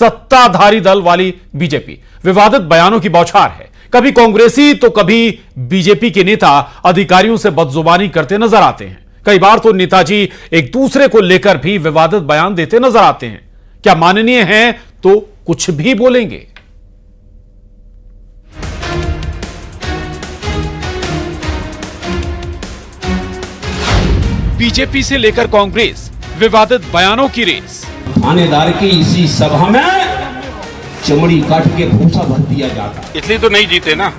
सत्ताधारी दल वाली बीजेपी विवादित बयानों की बौछार है। कभी कांग्रेसी तो कभी बीजेपी के नेता अधिकारियों से बदजुबानी करते नजर आते हैं। कई बार तो नेताजी एक दूसरे को लेकर भी विवादित बयान देते नजर आते हैं। क्या माननीय हैं तो कुछ भी बोलेंगे। बीजेपी से लेकर कांग्रेस, विवादित बयानों की रेस। थानेदार की इसी सभा में चमड़ी काट के भूसा भर दिया जाता। इसलिए तो नहीं जीते ना,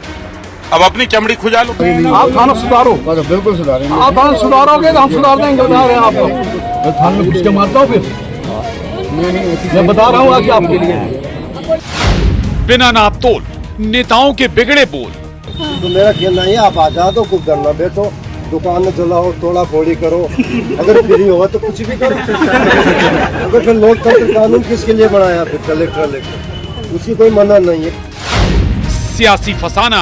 अब अपनी चमड़ी खुजा लो। आप थाना सुधारो। बिल्कुल सुधारेंगे। आप थाना सुधारोगे तो हम सुधार देंगे। बता रहे हैं आपको। मैं थाने में घुस के मारता हूँ फिर। मैं बता रहा हूँ कि आपके लिए बिना नाप तोल नेताओं के बिगड़े बोल। तो मेरा कहना है आप आ जाओ तो कुछ करना बैठो, दुकान में जलाओ, तोड़ा फोड़ी करो, अगर फ्री हो तो कुछ भी करो। अगर फिर लोकतंत्र कानून किसके लिए बनाया, फिर कलेक्टर लेकर उसी कोई मना नहीं है। सियासी फसाना,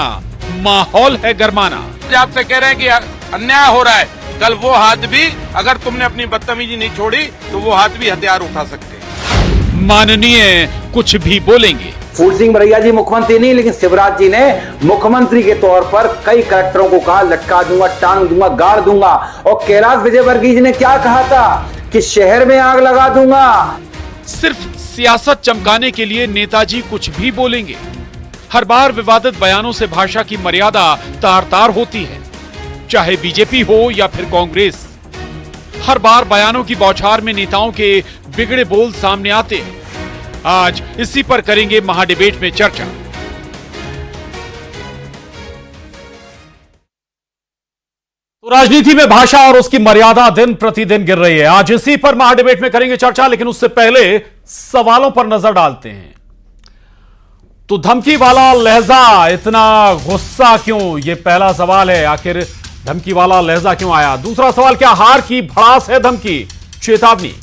माहौल है गरमाना। आपसे कह रहे हैं कि अन्याय हो रहा है, कल वो हाथ भी, अगर तुमने अपनी बदतमीजी नहीं छोड़ी तो वो हाथ भी हथियार उठा सकते हैं। माननीय कुछ भी बोलेंगे। फूल सिंह मरैया जी मुख्यमंत्री नहीं, लेकिन शिवराज जी ने मुख्यमंत्री के तौर पर कई कलेक्टरों को कहा लटका दूंगा, टांग दूंगा, गाड़ दूंगा। और कैलाश विजयवर्गीय जी ने क्या कहा था कि शहर में आग लगा दूंगा। सिर्फ सियासत चमकाने के लिए नेताजी कुछ भी बोलेंगे। हर बार विवादित बयानों से भाषा की मर्यादा तार तार होती है, चाहे बीजेपी हो या फिर कांग्रेस। हर बार बयानों की बौछार में नेताओं के बिगड़े बोल सामने आते हैं। आज इसी पर करेंगे महाडिबेट में चर्चा। तो राजनीति में भाषा और उसकी मर्यादा दिन प्रतिदिन गिर रही है। आज इसी पर महाडिबेट में करेंगे चर्चा, लेकिन उससे पहले सवालों पर नजर डालते हैं। तो धमकी वाला लहजा, इतना गुस्सा क्यों, यह पहला सवाल है। आखिर धमकी वाला लहजा क्यों आया। दूसरा सवाल, क्या हार की भड़ास है धमकी, चेतावनी।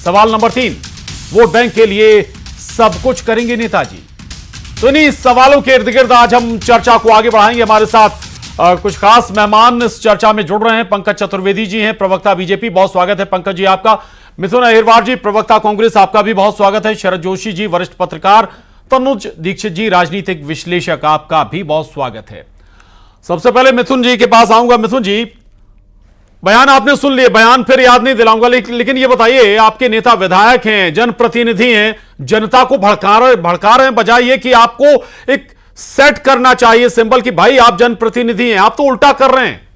सवाल नंबर 3, वोट बैंक के लिए सब कुछ करेंगे नेताजी। तो इन्हीं सवालों के इर्द गिर्द आज हम चर्चा को आगे बढ़ाएंगे। हमारे साथ कुछ खास मेहमान इस चर्चा में जुड़ रहे हैं। पंकज चतुर्वेदी जी हैं, प्रवक्ता बीजेपी, बहुत स्वागत है पंकज जी आपका। मिथुन अहिरवार जी, प्रवक्ता कांग्रेस, आपका भी बहुत स्वागत है। शरद जोशी जी, वरिष्ठ पत्रकार। तनुज दीक्षित जी, राजनीतिक विश्लेषक, आपका भी बहुत स्वागत है। सबसे पहले मिथुन जी के पास आऊंगा। मिथुन जी, बयान आपने सुन लिए, बयान फिर याद नहीं दिलाऊंगा, लेकिन ये बताइए, आपके नेता विधायक हैं, जनप्रतिनिधि हैं, जनता को भड़का रहे हैं, बजाय ये कि आपको एक सेट करना चाहिए सिंबल कि भाई आप जनप्रतिनिधि हैं, आप तो उल्टा कर रहे हैं।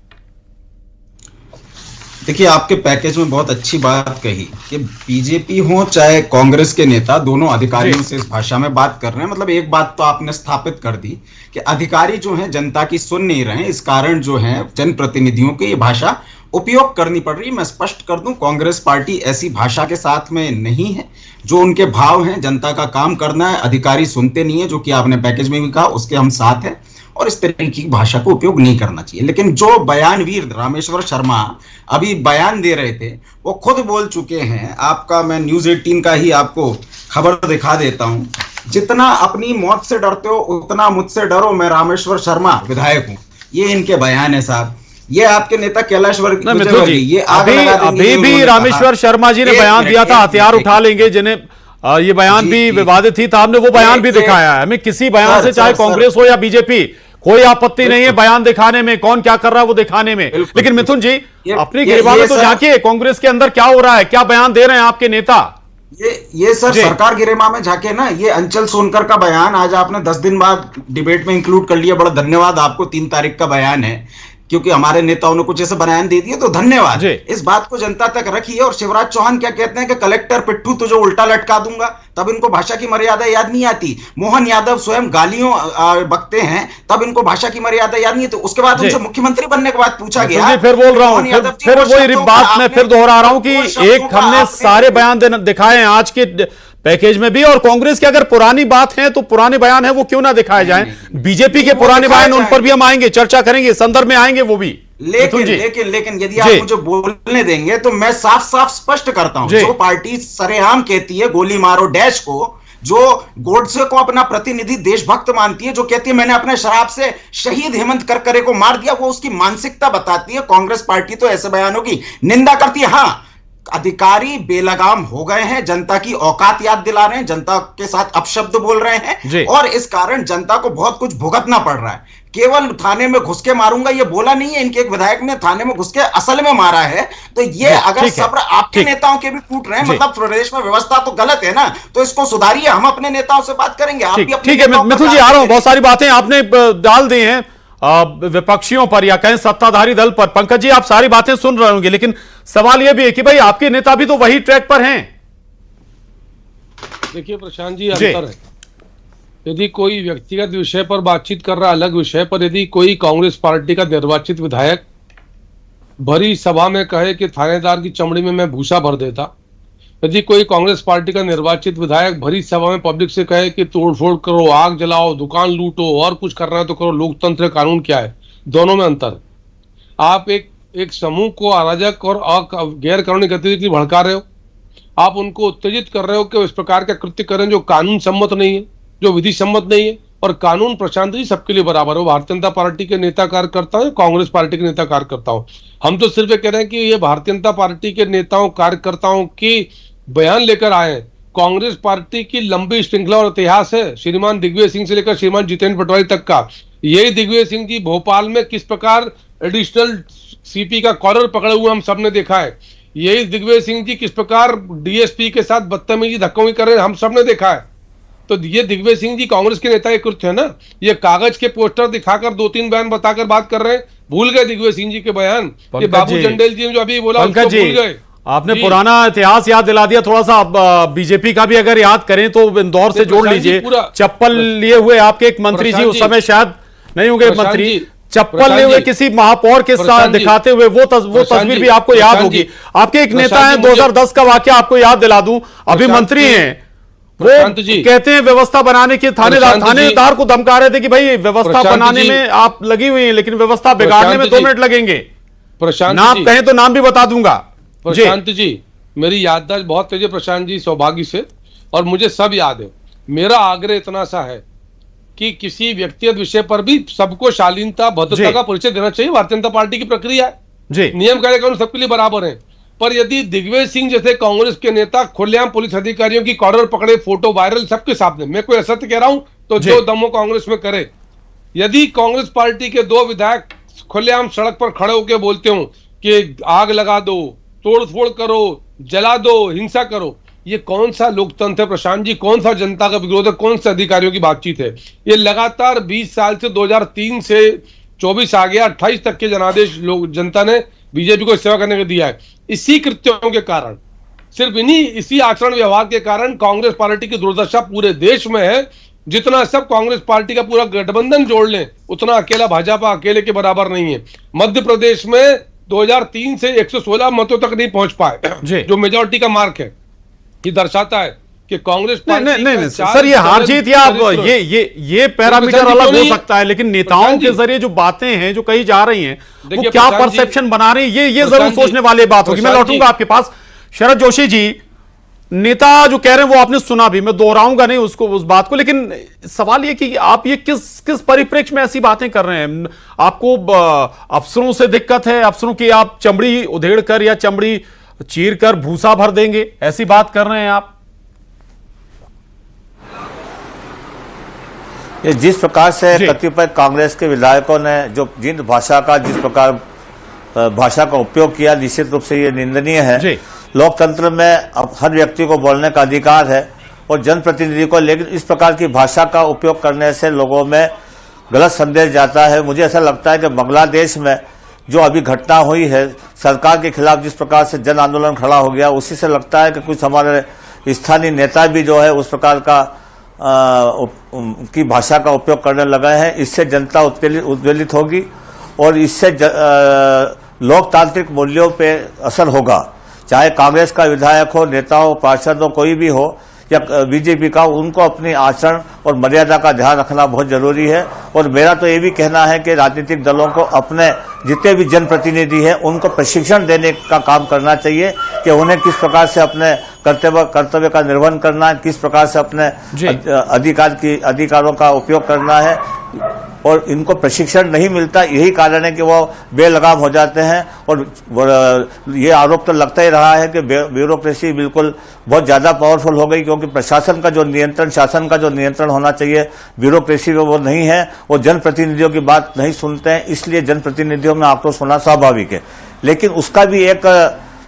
देखिए, आपके पैकेज में बहुत अच्छी बात कही कि बीजेपी हो चाहे कांग्रेस के नेता, दोनों अधिकारियों से इस भाषा में बात कर रहे हैं। मतलब एक बात तो आपने स्थापित कर दी कि अधिकारी जो हैं जनता की सुन नहीं रहे हैं, इस कारण जो है जनप्रतिनिधियों की ये भाषा उपयोग करनी पड़ रही है। मैं स्पष्ट कर दूं, कांग्रेस पार्टी ऐसी भाषा के साथ में नहीं है। जो उनके भाव हैं, जनता का काम करना है, अधिकारी सुनते नहीं है, जो कि आपने पैकेज में भी कहा, उसके हम साथ हैं और इस तरह की भाषा को उपयोग नहीं करना चाहिए। लेकिन जो बयानवीर रामेश्वर शर्मा अभी बयान दे रहे थे, वो खुद बोल चुके हैं। आपका मैं न्यूज़ 18 का ही आपको खबर दिखा देता हूं। जितना अपनी मौत से डरते हो उतना मुझसे डरो, मैं रामेश्वर शर्मा विधायक हूं। ये इनके बयान है साहब। ये आपके नेता कैलाश विजयवर्गीय, ये अभी भी रामेश्वर शर्मा जी ने बयान दिया था हथियार उठा लेंगे, जिन्हें ये बयान भी विवादित थी, तो हमने वो बयान भी दिखाया है। हमें किसी बयान से, चाहे कांग्रेस हो या बीजेपी, कोई आपत्ति नहीं है बयान दिखाने में, कौन क्या कर रहा है वो दिखाने में। लेकिन मिथुन जी, अपनी गिरबान में तो झांकिए, कांग्रेस के अंदर क्या हो रहा है, क्या बयान दे रहे हैं आपके नेता। ये सर सरकार गिरेमा में झाके ना, ये अंचल सोनकर का बयान आज आपने 10 दिन बाद डिबेट में इंक्लूड कर लिया। बड़ा धन्यवाद आपको। 3 तारीख का बयान है, क्योंकि हमारे नेताओं ने कुछ ऐसे बयान दे दिए, तो धन्यवाद। इस बात को जनता तक रखिए। और शिवराज चौहान क्या कहते हैं कि कलेक्टर पिट्ठू तुझे उल्टा लटका दूंगा, तब इनको भाषा की मर्यादा याद नहीं आती। मोहन यादव स्वयं गालियों बकते हैं, तब इनको भाषा की मर्यादा याद नहीं आती। उसके बाद उनसे मुख्यमंत्री बनने के बाद पूछा गया, फिर बोल रहा हूं, फिर वही बात मैं फिर दोहरा रहा हूं कि एक हमने सारे बयान दिखाए हैं आज के पैकेज में भी, और कांग्रेस की अगर पुरानी बात है तो पुराने बयान है वो क्यों ना दिखाए जाएं। बीजेपी के पुराने बयान, उन पर भी हम आएंगे, चर्चा करेंगे, संदर्भ में आएंगे वो भी। लेकिन यदि आप मुझे बोलने देंगे तो मैं साफ साफ स्पष्ट करता हूं। जो पार्टी सरेआम कहती है गोली मारो डैश को, जो गोडसे को अपना प्रतिनिधि देशभक्त मानती है, जो कहती है मैंने अपने शराब से शहीद हेमंत करकरे को मार दिया, वो उसकी मानसिकता बताती है। कांग्रेस पार्टी तो ऐसे बयानों की निंदा करती है। हाँ, अधिकारी बेलगाम हो गए हैं, जनता की औकात याद दिला रहे हैं, जनता के साथ अपशब्द बोल रहे हैं और इस कारण जनता को बहुत कुछ भुगतना पड़ रहा है। केवल थाने में घुस के मारूंगा ये बोला नहीं है, इनके एक विधायक ने थाने में घुस के असल में मारा है। तो ये अगर सब्र आपके नेताओं के भी टूट रहे हैं, मतलब प्रदेश में व्यवस्था तो गलत है ना, तो इसको सुधारिए। हम अपने नेताओं से बात करेंगे, आप भी अपने ठीक है मिथुन जी, आ रहा हूं। बहुत सारी बातें आपने डाल दी हैं विपक्षियों पर या कहें सत्ताधारी दल पर। पंकज जी, आप सारी बातें सुन रहे होंगे, लेकिन सवाल यह भी है कि भाई आपके नेता भी तो वही ट्रैक पर हैं। देखिए प्रशांत जी, अंतर है। यदि कोई व्यक्तिगत विषय पर बातचीत कर रहा है, अलग विषय पर, यदि कोई कांग्रेस पार्टी का निर्वाचित विधायक भरी सभा में कहे कि थानेदार की चमड़ी में मैं भूसा भर देता, यदि कोई कांग्रेस पार्टी का निर्वाचित विधायक भरी सभा में पब्लिक से कहे कि तोड़फोड़ करो, आग जलाओ, दुकान लूटो और कुछ करना है तो करो, लोकतंत्र कानून क्या है, दोनों में अंतर है। आप एक समूह को अराजक और गैर कानूनी गतिविधि भड़का रहे हो, आप उनको उत्तेजित कर रहे हो कि इस प्रकार का कृत्य करें जो कानून सम्मत नहीं है, जो विधि सम्मत नहीं है। और कानून प्रशांत जी सबके लिए बराबर हो, भारतीय जनता पार्टी के नेता कार्यकर्ता हो, कांग्रेस पार्टी के नेता कार्यकर्ता हो। हम तो सिर्फ ये कह रहे हैं कि ये भारतीय जनता पार्टी के नेताओं कार्यकर्ताओं की बयान लेकर आए हैं। कांग्रेस पार्टी की लंबी श्रृंखला और इतिहास है, श्रीमान दिग्विजय सिंह से लेकर श्रीमान जितेंद्र पटवारी तक का। यही दिग्विजय सिंह जी भोपाल में किस प्रकार एडिशनल सीपी का कॉलर पकड़े हुए हम सबने देखा है। यही दिग्विजय सिंह जी किस प्रकार डीएसपी के साथ बदतमीजी धक्कों कर रहे हैं हम सबने देखा है। तो ये दिग्विजय सिंह जी कांग्रेस के नेता के कृत्य है ना। ये कागज के पोस्टर दिखाकर 2-3 बयान बताकर बात कर रहे हैं। भूल गए दिग्विजय सिंह जी के बयान, ये बाबू चंडेल जी ने जो अभी बोला उसको भूल गए। आपने पुराना इतिहास याद दिला दिया थोड़ा सा। बीजेपी का भी अगर याद करें तो इंदौर से जोड़ लीजिए। चप्पल लिए हुए आपके एक मंत्री जी उस समय शायद नहीं होंगे मंत्री, चप्पल लिए हुए किसी महापौर के साथ दिखाते हुए वो तस्वीर भी आपको याद होगी। आपके एक नेता हैं, 2010 का वाकया आपको याद दिला दूं, अभी मंत्री हैं, वो कहते हैं व्यवस्था बनाने के थानेदार को धमका रहे थे कि भाई व्यवस्था बनाने में आप लगी हुई हैं लेकिन व्यवस्था बिगाड़ने में 2 मिनट लगेंगे। नाम कहें तो नाम भी बता दूंगा। प्रशांत जी, मेरी याददाश्त बहुत तेज है प्रशांत जी, सौभाग्य से, और मुझे सब याद है। मेरा आग्रह इतना सा है कि किसी व्यक्तिगत विषय पर भी सबको शालीनता भद्रता का परिचय देना चाहिए। भारतीय जनता पार्टी की प्रक्रिया है, नियम कार्य कानून सबके लिए बराबर है। पर यदि दिग्विजय सिंह जैसे कांग्रेस के नेता खुलेआम पुलिस अधिकारियों की कॉलर पकड़े, फोटो वायरल सबके सामने, मैं कोई असत्य कह रहा हूं तो जो दमो कांग्रेस में करे। यदि कांग्रेस पार्टी के 2 विधायक खुलेआम सड़क पर खड़े होकर बोलते हो कि आग लगा दो, तोड़फोड़ करो, जला दो, हिंसा करो, ये कौन सा लोकतंत्र है प्रशांत जी? कौन सा जनता का विरोध है? कौन से अधिकारियों की बातचीत है? ये लगातार 20 साल से 2003 से 24 आ गया, 28 तक के जनादेश लोग जनता ने बीजेपी को सेवा करने को दिया है। इसी कृत्यों के कारण, सिर्फ इसी आचरण व्यवहार के कारण कांग्रेस पार्टी की दुर्दशा पूरे देश में है। जितना सब कांग्रेस पार्टी का पूरा गठबंधन जोड़ लें उतना अकेला भाजपा अकेले के बराबर नहीं है। मध्य प्रदेश में 2003 से 116 मतों तक नहीं पहुंच पाए, जो मेजोरिटी का मार्क है। ये दर्शाता है कि कांग्रेस पार्टी नहीं सर, ये हार जीत या ये पैरामीटर अलग हो सकता है, लेकिन नेताओं के जरिए जो बातें हैं जो कही जा रही हैं वो क्या परसेप्शन बना रही है, ये जरूर सोचने वाली बात होगी। मैं लौटूंगा आपके पास। शरद जोशी जी, नेता जो कह रहे हैं वो आपने सुना भी, मैं दोहराऊंगा नहीं उस बात को, लेकिन सवाल ये कि आप ये किस परिप्रेक्ष्य में ऐसी बातें कर रहे हैं? आपको अफसरों से दिक्कत है, अफसरों की आप चमड़ी उधेड़ कर या चमड़ी चीर कर भूसा भर देंगे, ऐसी बात कर रहे हैं आप? ये जिस प्रकार से कतिपय कांग्रेस के विधायकों ने जो जिन भाषा का जिस प्रकार भाषा का उपयोग किया, निश्चित रूप से ये निंदनीय है। लोकतंत्र में अब हर व्यक्ति को बोलने का अधिकार है और जनप्रतिनिधि को, लेकिन इस प्रकार की भाषा का उपयोग करने से लोगों में गलत संदेश जाता है। मुझे ऐसा लगता है कि बांग्लादेश में जो अभी घटना हुई है, सरकार के खिलाफ जिस प्रकार से जन आंदोलन खड़ा हो गया, उसी से लगता है कि कुछ हमारे स्थानीय नेता भी जो है उस प्रकार का की भाषा का उपयोग करने लगे हैं। इससे जनता उद्वेलित होगी और इससे लोकतांत्रिक मूल्यों पे असर होगा। चाहे कांग्रेस का विधायक हो, नेता हो, पार्षद हो, कोई भी हो, या बीजेपी का, उनको अपनी आचरण और मर्यादा का ध्यान रखना बहुत जरूरी है। और मेरा तो ये भी कहना है कि राजनीतिक दलों को अपने जितने भी जनप्रतिनिधि हैं उनको प्रशिक्षण देने का काम करना चाहिए कि उन्हें किस प्रकार से अपने कर्तव्य का निर्वहन करना है, किस प्रकार से अपने अधिकारों का उपयोग करना है। और इनको प्रशिक्षण नहीं मिलता, यही कारण है कि वो बेलगाम हो जाते हैं। और ये आरोप तो लगता ही रहा है कि ब्यूरोक्रेसी बिल्कुल बहुत ज्यादा पावरफुल हो गई, क्योंकि प्रशासन का जो नियंत्रण, शासन का जो नियंत्रण होना चाहिए ब्यूरोक्रेसी में वो नहीं है। वो जनप्रतिनिधियों की बात नहीं सुनते हैं, इसलिए जनप्रतिनिधियों में आक्रोश होना स्वाभाविक है। लेकिन उसका भी एक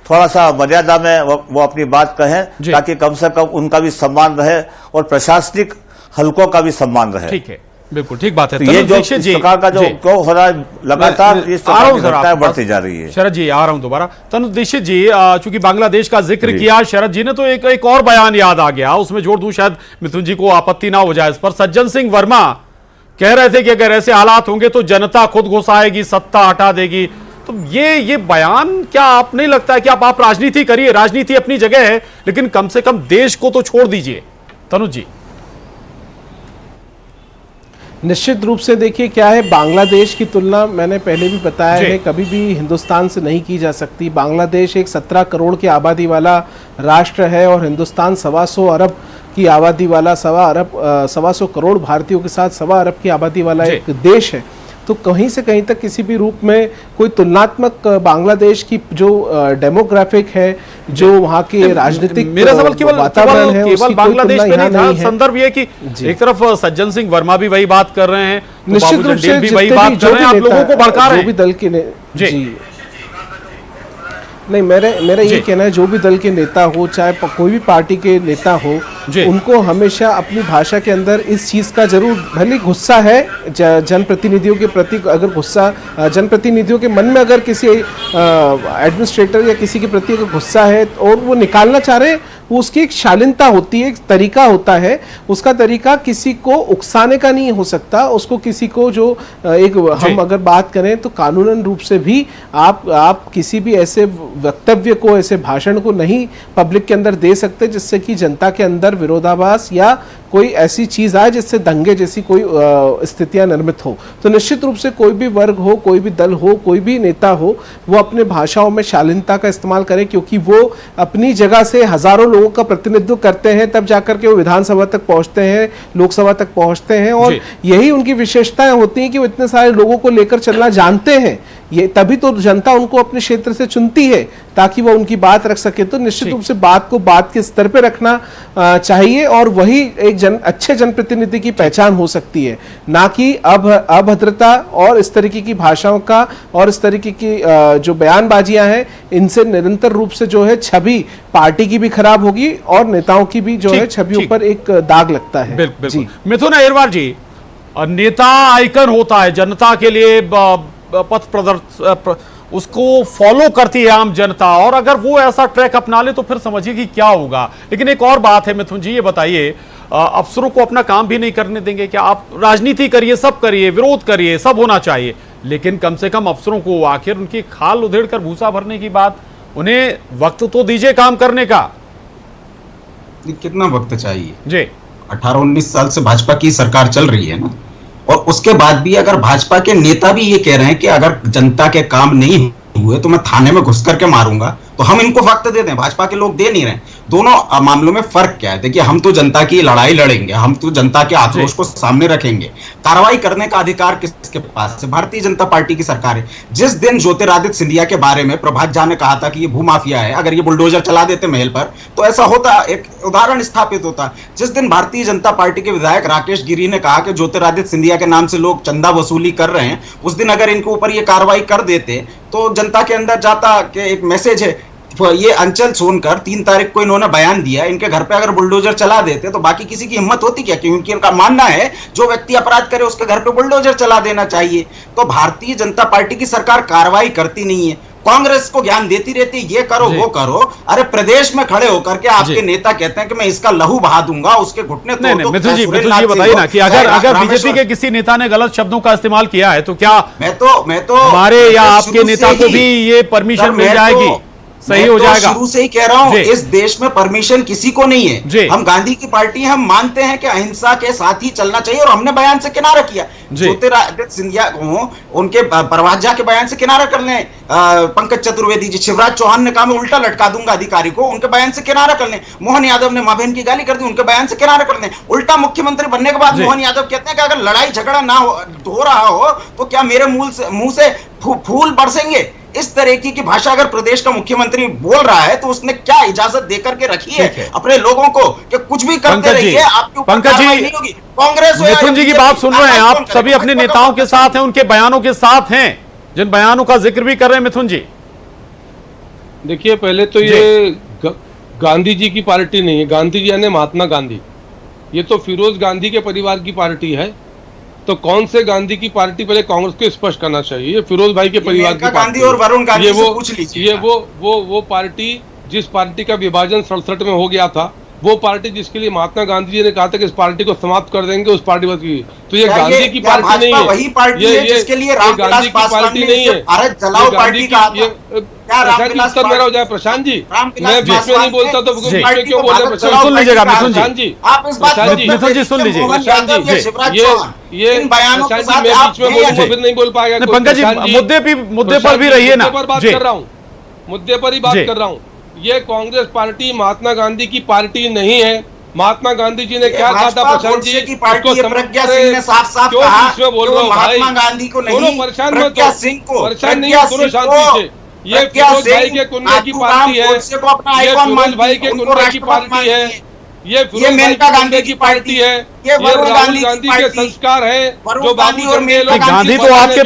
थोड़ा सा मर्यादा में वो अपनी बात कहें, ताकि कम से कम उनका भी सम्मान रहे और प्रशासनिक हलकों का भी सम्मान रहे। ठीक है, बिल्कुल ठीक बात है। तो ये जो इस प्रकार का जो क्यों हो रहा है, लगातार इस प्रकार की घटनाएं बढ़ती जा रही है। शरद जी आ रहा हूं दोबारा। तनु दीक्षित जी, चूंकि बांग्लादेश का जिक्र किया शरद जी ने, तो एक और बयान याद आ गया, उसमें जोड़ दूं, शायद मिथुन जी को आपत्ति ना हो जाए इस पर। सज्जन सिंह वर्मा कह रहे थे कि अगर ऐसे हालात होंगे तो जनता खुद घुसाएगी, सत्ता हटा देगी। तो ये बयान, क्या आप नहीं लगता है कि आप राजनीति करिए, राजनीति अपनी जगह है, लेकिन कम से कम देश को तो छोड़ दीजिए। तनुज जी। निश्चित रूप से देखिए क्या है, बांग्लादेश की तुलना मैंने पहले भी बताया है कभी भी हिंदुस्तान से नहीं की जा सकती। बांग्लादेश एक 17 करोड़ की आबादी वाला राष्ट्र है और हिंदुस्तान 125 अरब की आबादी वाला, 125 करोड़ भारतीयों के साथ 125 अरब की आबादी वाला एक देश है। तो कहीं से कहीं तक किसी भी रूप में कोई तुलनात्मक बांग्लादेश की जो डेमोग्राफिक है, जो वहाँ के राजनीतिक मेरा सवाल केवल बांग्लादेश में नहीं था, संदर्भ ये कि एक तरफ सज्जन सिंह वर्मा भी वही बात कर रहे हैं, निश्चित रूप से भी वही बात कर रहे हैं, आप लोगों को भड़का रहे हैं। जो भी दल के जी नहीं, मेरा ये कहना है, जो भी दल के नेता हो, चाहे कोई भी पार्टी के नेता हो, उनको हमेशा अपनी भाषा के अंदर इस चीज़ का जरूर, भले गुस्सा है जनप्रतिनिधियों के प्रति, अगर गुस्सा जनप्रतिनिधियों के मन में अगर किसी एडमिनिस्ट्रेटर या किसी के प्रति अगर गुस्सा है और वो निकालना चाह रहे हैं, वो उसकी एक शालीनता होती है, एक तरीका होता है। उसका तरीका किसी को उकसाने का नहीं हो सकता, उसको किसी को जो एक हम अगर बात करें तो कानूनन रूप से भी आप किसी भी ऐसे वक्तव्य को, ऐसे भाषण को नहीं पब्लिक के अंदर दे सकते जिससे कि जनता के अंदर विरोधाभास या कोई ऐसी चीज आए जिससे दंगे जैसी कोई स्थितियां निर्मित हो। तो निश्चित रूप से कोई भी वर्ग हो, कोई भी दल हो, कोई भी नेता हो, वो अपने भाषाओं में शालीनता का इस्तेमाल करे, क्योंकि वो अपनी जगह से हजारों लोगों का प्रतिनिधित्व करते हैं, तब जाकर के वो विधानसभा तक पहुंचते हैं, लोकसभा तक पहुंचते हैं, और यही उनकी विशेषताएं होती हैं कि वो इतने सारे लोगों को लेकर चलना जानते हैं। ये तभी तो जनता उनको अपने क्षेत्र से चुनती है ताकि वो उनकी बात रख सके। तो निश्चित रूप से बात को बात के स्तर पे रखना चाहिए, और वही एक अच्छे जनप्रतिनिधि की पहचान हो सकती है, ना कि अभद्रता और इस तरीके की भाषाओं का और इस तरीके की जो बयानबाजियां हैं, इनसे निरंतर रूप से जो है छवि पार्टी की भी खराब होगी और नेताओं की भी जो है छवि ऊपर एक दाग लगता है। बिल्कुल। मिथुन अहिरवार जी, नेता आइकन होता है, जनता के लिए पथ प्रदर्शक, उसको फॉलो करती है आम जनता, और अगर वो ऐसा ट्रैक अपना ले तो फिर समझिए कि क्या होगा। लेकिन एक और बात है मिथुन जी, ये बताइए, अफसरों को अपना काम भी नहीं करने देंगे क्या? आप राजनीति करिए, सब करिए, विरोध करिए, सब होना चाहिए, लेकिन कम से कम अफसरों को आखिर उनकी खाल उधेड़ कर भूसा भरने की बात, उन्हें वक्त तो दीजिए काम करने का। कितना वक्त चाहिए जी? 18-19 साल से भाजपा की सरकार चल रही है ना, और उसके बाद भी अगर भाजपा के नेता भी ये कह रहे हैं कि अगर जनता के काम नहीं हुए तो मैं थाने में घुस करके मारूंगा, तो हम इनको वक्त दे दें, भाजपा के लोग दे नहीं रहे। दोनों मामलों में फर्क क्या है? देखिए, हम तो जनता की लड़ाई लड़ेंगे, हम तो जनता के आक्रोश को सामने रखेंगे, कार्रवाई करने का अधिकार किसके पास है? भारतीय जनता पार्टी की सरकार है। जिस दिन ज्योतिरादित्य सिंधिया के बारे में प्रभात झा ने कहा था कि ये भूमाफिया है, अगर ये बुलडोजर चला देते महल पर तो ऐसा होता, एक उदाहरण स्थापित होता। जिस दिन भारतीय जनता पार्टी के विधायक राकेश गिरी ने कहा कि ज्योतिरादित्य सिंधिया के नाम से लोग चंदा वसूली कर रहे हैं, उस दिन अगर इनके ऊपर ये कार्रवाई कर देते तो जनता के अंदर जाता कि एक मैसेज है। ये अंचल सोनकर 3 तारीख को इन्होंने बयान दिया, इनके घर पे अगर बुलडोजर चला देते तो बाकी किसी की हिम्मत होती क्या? क्योंकि इनका मानना है जो व्यक्ति अपराध करे उसके घर पे बुलडोजर चला देना चाहिए। तो भारतीय जनता पार्टी की सरकार कार्रवाई करती नहीं है, कांग्रेस को ज्ञान देती रहती है, ये करो वो करो। अरे प्रदेश में खड़े होकर के आपके नेता कहते हैं कि मैं इसका लहू बहा दूंगा, उसके घुटने तोड़ दूंगा। मिथुन जी बताइए ना कि अगर बीजेपी के किसी नेता ने गलत शब्दों का इस्तेमाल किया है तो क्या मैं तो हमारे या आपके नेता को भी ये परमिशन मिल जाएगी? सही मैं हो तो जाएगा। शुरू से ही कह रहा हूं, इस देश में परमिशन किसी को नहीं है। हम गांधी की पार्टी, हम मानते हैं कि अहिंसा के साथ ही चलना चाहिए और हमने बयान से किनारा किया। ज्योतिरादित्य सिंधिया हो, उनके प्रवास के बयान से किनारा कर लें। पंकज चतुर्वेदी जी, शिवराज चौहान ने कहा मैं उल्टा लटका दूंगा अधिकारी को, उनके बयान से किनारा कर लें। मोहन यादव ने मां बहन की गाली कर दी, उनके बयान से किनारा कर लें। उल्टा मुख्यमंत्री बनने के बाद मोहन यादव कहते हैं कि अगर लड़ाई झगड़ा ना हो रहा हो तो क्या मेरे मुंह से फूल बरसेंगे। इस तरह की भाषा अगर प्रदेश का मुख्यमंत्री बोल रहा है तो उसने क्या इजाजत देकर के रखी है अपने लोगों को कि कुछ भी करते रहिए, आपके ऊपर कार्रवाई नहीं होगी। कांग्रेस मिथुन जी की बात सुन रहे हैं आप, सभी अपने नेताओं के साथ हैं, उनके बयानों के साथ हैं, जिन बयानों का जिक्र भी कर रहे हैं मिथुन जी। देखिए, पहले तो ये गांधी जी की पार्टी नहीं है, गांधी जी यानी महात्मा गांधी, ये तो फिरोज गांधी के परिवार की पार्टी है। तो कौन से गांधी की पार्टी, पहले कांग्रेस को स्पष्ट करना चाहिए। ये फिरोज भाई के परिवार की गांधी और वरुण गांधी से पूछ लीजिए। ये वो पार्टी, जिस पार्टी का विभाजन 67 में हो गया था, वो पार्टी जिसके लिए महात्मा गांधी जी ने कहा था कि इस पार्टी को समाप्त कर देंगे, उस पार्टी की। तो ये गांधी की पार्टी नहीं है, वही पार्टी है जिसके लिए गांधी की पार्टी नहीं है। भारत जलाओ पार्टी का उत्तर मेरा हो जाए प्रशांत जी, मैं बीच में नहीं बोलता तो क्यों बोल रहे प्रशांत? सुन लीजिएगा मिथुन जी, आप इस बात मिथुन जी सुन लीजिए। प्रशांत जी, ये प्रशांत जी, मैं बीच में बोलूंगा फिर नहीं बोल पाएगा। पंकज जी, मुद्दे पर भी रहिए ना। बात कर रहा हूँ, मुद्दे पर ही बात कर रहा हूँ। ये कांग्रेस पार्टी महात्मा गांधी की पार्टी नहीं है। महात्मा गांधी जी ने क्या कहा था प्रशांत जी, की पार्टी है। प्रज्ञा सिंह ने साफ-साफ कहा इसमें बोल रहा हूँ भाई, महात्मा गांधी को नहीं, परेशान मत प्रज्ञा सिंह को, परेशान नहीं है, दोनों शांति से। ये फिरोज भाई के कुनबे की पार्टी है, ये फिरोज भाई के कुनबे की पार्टी है, ये फिरोज भाई के कुनबे की पार्टी है, ये राहुल गांधी के संस्कार है जो बाबू जगदेव गांधी तो आपके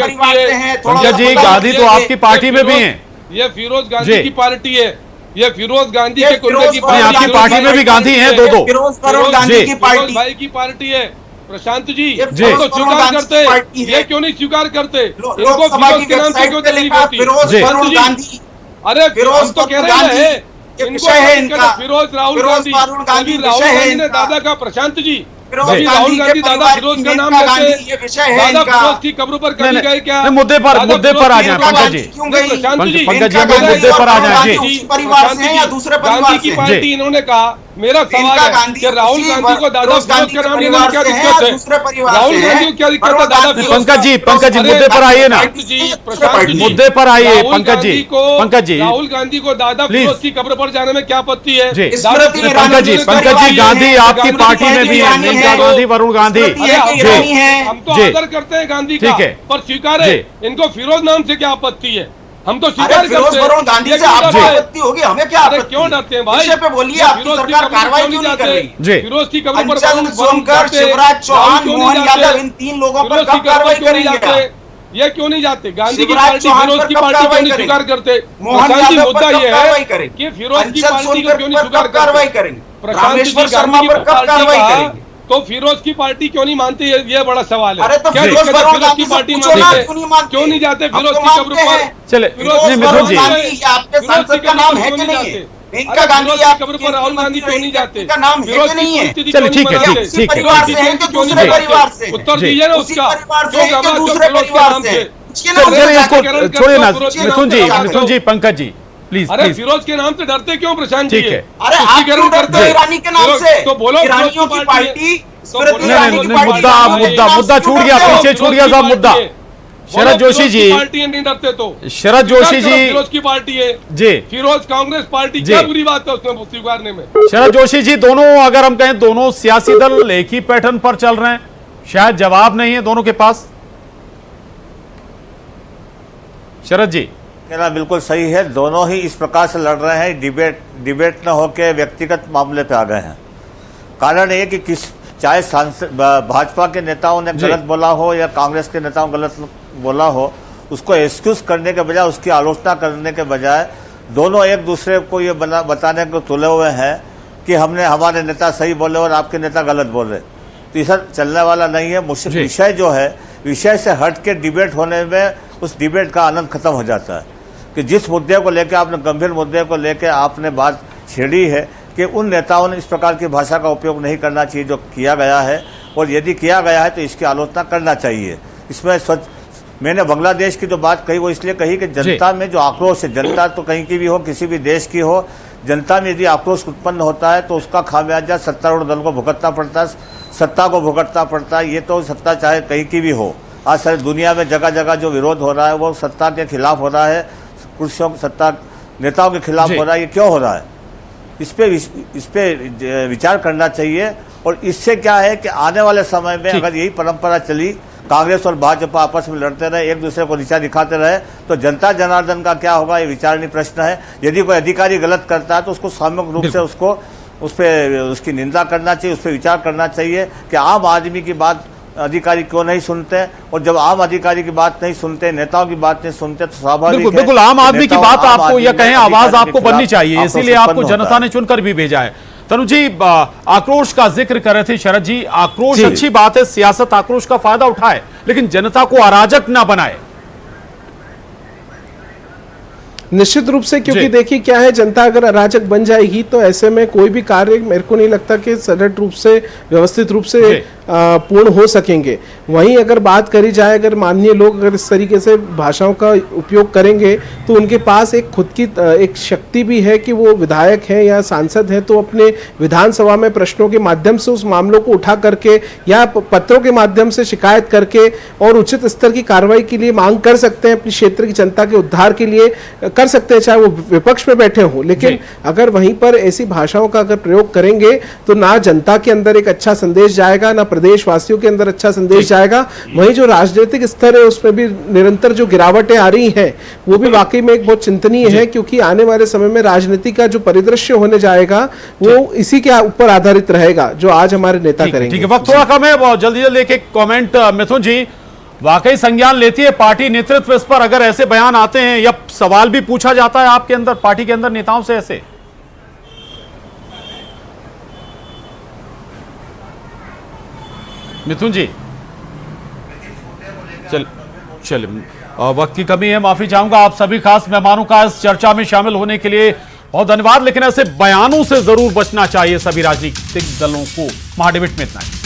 पंकज जी, गांधी तो आपकी पार्टी में भी है। ये फिरोज गांधी की पार्टी है, ये फिरोज गांधी के कुनबे की पार्टी, आपकी पार्टी में भी गांधी हैं दो। फिरोज गांधी की पार्टी, भाई की पार्टी है। प्रशांत जी, इनको स्वीकार करते, ये क्यों नहीं स्वीकार करते? इनको फिरोज के नाम से क्यों तकलीफ होती है? अरे फिरोज तो कह रहे हैं, फिरोज राहुल गांधी, राहुल गांधी ने दादा का, प्रशांत जी राहुल गांधी दादा फिरोज का नाम लेते, दादा फिरोज की कब्र पर कभी गए क्या? मुद्दे पर आ जाए पंकज जी, पंकज जी मुद्दे पर आ जाए। गांधी की पार्टी, इन्होंने कहा, मेरा सवाल है कि राहुल गांधी को दादा फिरोज का नाम लेने में क्या दिक्कत है? राहुल गांधी को क्या दिक्कत है दादा फिरोज? पंकज जी मुद्दे पर आइए ना, मुद्दे पर आइए पंकज जी। राहुल गांधी को दादा फिरोज की कब्र पर जाने में क्या आपत्ति है? पंकज जी, गांधी आपकी पार्टी में भी है, मेनका गांधी, वरुण गांधी। हम तो आदर करते हैं गांधी का, पर स्वीकार है, इनको फिरोज नाम से क्या आपत्ति है? हम तो स्वीकार करते हैं। वरुण गांधी से आपको आपत्ति होगी, हमें क्या आपत्ति? क्यों डरते हैं भाई? पे बोलिए, आपकी सरकार कार्रवाई क्यों नहीं कर रही? फिरोज की कब्र पर सोमकर, शिवराज चौहान, मोहन यादव, इन 3 लोगों पर कब कार्रवाई करेंगे? ये क्यों नहीं जाते? गांधी की पार्टी, फिरोज की पार्टी क्यों नहीं स्वीकार करते? प्रशांत जी, मुद्दा ये है कि फिरोज की पार्टी को क्यों नहीं स्वीकार कार्रवाई करेंगे? प्रशांत जी, गांधी की पार्टी तो फिरोज की पार्टी क्यों नहीं मानते? ये बड़ा सवाल है। अरे तो क्या फिरोज की पार्टी मानते, क्यों नहीं जाते फिरोज की कब्र पर? चले मिथुन जी, आपके सांसद का नाम है कि नहीं है? मेनका गांधी की कब्र पर राहुल गांधी क्यों नहीं जाते? का नाम है कि नहीं है? चलिए ठीक है, परिवार से हैं कि दूसरे परिवार से? उत्तर दीजिए ना उसका, दूसरे परिवार से। इसको छोड़िए ना मिथुन जी, पंकज जी प्लीज। अरे फिरोज के नाम से डरते क्यों प्रशांत जी? ठीक है, अरे आप क्यों डरते हो ईरानी के नाम से? तो बोलो, ईरानियों की पार्टी, मुद्दा छूट गया, पीछे छूट गया साहब मुद्दा। शरद जोशी जी, पार्टी नहीं डरते तो शरद जोशी जी, फिरोज की पार्टी है जी, फिरोज कांग्रेस पार्टी, क्या बुरी बात है उसमें स्वीकारने में? शरद जोशी जी, दोनों अगर हम कहें दोनों सियासी दल एक ही पैटर्न पर चल रहे हैं, शायद जवाब नहीं है दोनों के पास। शरद जी कहना बिल्कुल सही है, दोनों ही इस प्रकार से लड़ रहे हैं, डिबेट न होकर व्यक्तिगत मामले पे आ गए हैं। कारण ये कि चाहे भाजपा के नेताओं ने गलत बोला हो या कांग्रेस के नेताओं गलत बोला हो, उसको एक्सक्यूज करने के बजाय, उसकी आलोचना करने के बजाय दोनों एक दूसरे को ये बताने को तुले हुए हैं कि हमारे नेता सही बोले और आपके नेता गलत बोले। तो ये सब चलने वाला नहीं है। विषय जो है, विषय से हट के डिबेट होने में उस डिबेट का आनंद खत्म हो जाता है कि जिस मुद्दे को लेकर आपने, गंभीर मुद्दे को लेकर आपने बात छेड़ी है कि उन नेताओं ने इस प्रकार की भाषा का उपयोग नहीं करना चाहिए जो किया गया है, और यदि किया गया है तो इसकी आलोचना करना चाहिए। इसमें मैंने बांग्लादेश की जो बात कही वो इसलिए कही कि जनता में जो आक्रोश है, जनता तो कहीं की भी हो, किसी भी देश की हो, जनता में यदि आक्रोश उत्पन्न होता है तो उसका खामियाजा सत्तारूढ़ दल को भुगतना पड़ता है, सत्ता को भुगतना पड़ता है। ये तो सत्ता चाहे कहीं की भी हो, आज सारी दुनिया में जगह जगह जो विरोध हो रहा है वो सत्ता के खिलाफ हो रहा है, कुर्सियों सत्ता नेताओं के खिलाफ हो रहा है। ये क्यों हो रहा है? इस पे विचार करना चाहिए। और इससे क्या है कि आने वाले समय में अगर यही परंपरा चली, कांग्रेस और भाजपा आपस में लड़ते रहे, एक दूसरे को नीचा दिखाते रहे, तो जनता जनार्दन का क्या होगा, ये विचारणीय प्रश्न है। यदि कोई अधिकारी गलत करता है तो उसको सामूहिक रूप से उसकी निंदा करना चाहिए, उस पर विचार करना चाहिए कि आम आदमी की बात अधिकारी क्यों नहीं सुनते। और जब आम अधिकारी की बात नहीं सुनते, नेताओं की बात नहीं सुनते, तो स्वाभाविक है बिल्कुल आम आदमी की बात आपको या कहें आवाज आपको बननी चाहिए, इसीलिए आपको जनता ने चुनकर भी भेजा है। तनु जी, आक्रोश का जिक्र कर रहे थे शरद जी, आक्रोश अच्छी बात है, सियासत आक्रोश का फायदा उठाए, लेकिन जनता को अराजक ना बनाए। निश्चित रूप से, क्योंकि देखिए क्या है, जनता अगर अराजक बन जाएगी तो ऐसे में कोई भी कार्य मेरे को नहीं लगता कि सरल रूप से, व्यवस्थित रूप से पूर्ण हो सकेंगे। वहीं अगर बात करी जाए, अगर माननीय लोग अगर इस तरीके से भाषाओं का उपयोग करेंगे तो उनके पास एक खुद की एक शक्ति भी है कि वो विधायक हैं या सांसद हैं, तो अपने विधानसभा में प्रश्नों के माध्यम से उस मामलों को उठा करके या पत्रों के माध्यम से शिकायत करके और उचित स्तर की कार्रवाई के लिए मांग कर सकते हैं, अपनी क्षेत्र की जनता के उद्धार के लिए कर सकते हैं, चाहे वो विपक्ष में बैठे हों। लेकिन अगर वहीं पर ऐसी भाषाओं का अगर प्रयोग करेंगे तो ना जनता के अंदर एक अच्छा संदेश जाएगा, ना प्रदेशवासियों के अंदर अच्छा संदेश जाएगा। वहीं जो राजनीतिक स्तर है उसमें भी निरंतर जो गिरावटें आ रही हैं वो भी वाकई में एक बहुत चिंतनीय है, क्योंकि आने वाले समय में राजनीति का जो परिदृश्य होने जाएगा वो इसी के ऊपर आधारित रहेगा जो आज हमारे नेता करेंगे। ठीक है, वक्त थोड़ा कम है, जल्दी जल्दी एक कमेंट मिथुन जी, वाकई संज्ञान लेती है पार्टी नेतृत्व इस पर अगर ऐसे बयान आते हैं या सवाल भी पूछा जाता है आपके अंदर, पार्टी के अंदर नेताओं से ऐसे? मिथुन जी चल वक्त की कमी है, माफी चाहूंगा आप सभी खास मेहमानों का इस चर्चा में शामिल होने के लिए बहुत धन्यवाद। लेकिन ऐसे बयानों से जरूर बचना चाहिए सभी राजनीतिक दलों को। महाडिबेट में इतना ही।